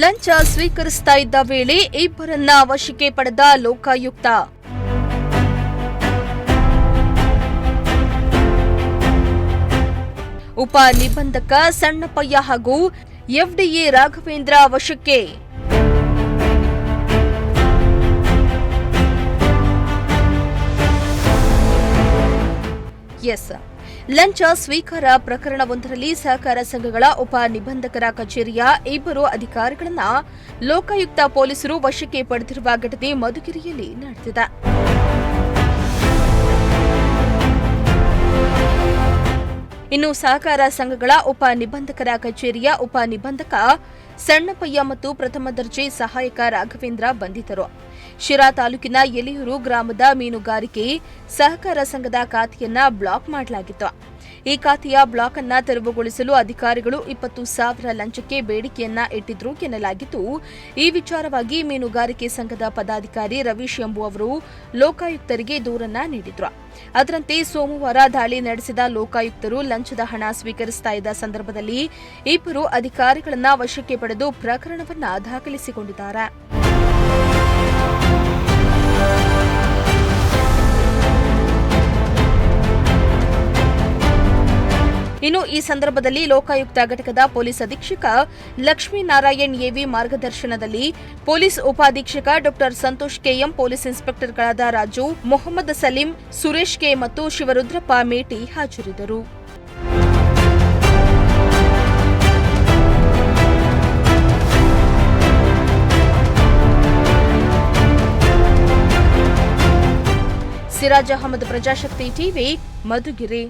ಲಂಚ ಸ್ವೀಕರಿಸ್ತಾ ಇದ್ದ ವೇಳೆ ಇಬ್ಬರನ್ನ ವಶಕ್ಕೆ ಪಡೆದ ಲೋಕಾಯುಕ್ತ. ಉಪ ನಿಬಂಧಕ ಸಣ್ಣಪ್ಪಯ್ಯ ಹಾಗೂ ಎಫ್ಡಿಎ ರಾಘವೇಂದ್ರ ವಶಕ್ಕೆ. ಲಂಚ ಸ್ವೀಕಾರ ಪ್ರಕರಣವೊಂದರಲ್ಲಿ ಸಹಕಾರ ಸಂಘಗಳ ಉಪ ನಿಬಂಧಕರ ಕಚೇರಿಯ ಇಬ್ಬರು ಅಧಿಕಾರಿಗಳನ್ನ ಲೋಕಾಯುಕ್ತ ಪೊಲೀಸರು ವಶಕ್ಕೆ ಪಡೆದಿರುವ ಘಟನೆ ಮಧುಗಿರಿಯಲ್ಲಿ ನಡೆದಿದೆ. ಇನ್ನು ಸಹಕಾರ ಸಂಘಗಳ ಉಪ ನಿಬಂಧಕರ ಕಚೇರಿಯ ಉಪ ನಿಬಂಧಕ ಸಣ್ಣಪ್ಪಯ್ಯ ಮತ್ತು ಪ್ರಥಮ ದರ್ಜೆ ಸಹಾಯಕ ರಾಘವೇಂದ್ರ ಬಂಧಿತರು. ಶಿರಾ ತಾಲೂಕಿನ ಎಲಿಯೂರು ಗ್ರಾಮದ ಮೀನುಗಾರಿಕೆ ಸಹಕಾರ ಸಂಘದ ಖಾತೆಯನ್ನ ಬ್ಲಾಕ್ ಮಾಡಲಾಗಿತ್ತು. ಈ ಖಾತೆಯ ಬ್ಲಾಕ್ ಅನ್ನ ತೆರವುಗೊಳಿಸಲು ಅಧಿಕಾರಿಗಳು 20,000 ಲಂಚಕ್ಕೆ ಬೇಡಿಕೆಯನ್ನ ಇಟ್ಟಿದ್ರು ಎನ್ನಲಾಗಿದ್ದು, ಈ ವಿಚಾರವಾಗಿ ಮೀನುಗಾರಿಕೆ ಸಂಘದ ಪದಾಧಿಕಾರಿ ರವೀಶ್ ಎಂಬುವವರು ಲೋಕಾಯುಕ್ತರಿಗೆ ದೂರನ್ನ ನೀಡಿದ್ರು. ಅದರಂತೆ ಸೋಮವಾರ ದಾಳಿ ನಡೆಸಿದ ಲೋಕಾಯುಕ್ತರು ಲಂಚದ ಹಣ ಸ್ವೀಕರಿಸ್ತಾ ಇದ್ದ ಸಂದರ್ಭದಲ್ಲಿ ಇಬ್ಬರು ಅಧಿಕಾರಿಗಳನ್ನ ವಶಕ್ಕೆ ಪಡೆದು ಪ್ರಕರಣವನ್ನ ದಾಖಲಿಸಿಕೊಂಡಿದ್ದಾರೆ. ಇನ್ನು ಈ ಸಂದರ್ಭದಲ್ಲಿ ಲೋಕಾಯುಕ್ತ ಘಟಕದ ಪೊಲೀಸ್ ಅಧೀಕ್ಷಕ ಲಕ್ಷ್ಮೀನಾರಾಯಣ್ ಎವಿ ಮಾರ್ಗದರ್ಶನದಲ್ಲಿ ಪೊಲೀಸ್ ಉಪಾಧೀಕ್ಷಕ ಡಾ ಸಂತೋಷ್ ಕೆಎಂ, ಪೊಲೀಸ್ ಇನ್ಸ್ಪೆಕ್ಟರ್ಗಳಾದ ರಾಜು, ಮೊಹಮ್ಮದ್ ಸಲೀಂ, ಸುರೇಶ್ ಕೆ ಮತ್ತು ಶಿವರುದ್ರಪ್ಪ ಮೇಟಿ ಹಾಜರಿದ್ದರು. ಸಿರಾಜ್ ಅಹಮದ್, ಪ್ರಜಾಶಕ್ತಿ ಟಿವಿ, ಮಧುಗಿರಿ.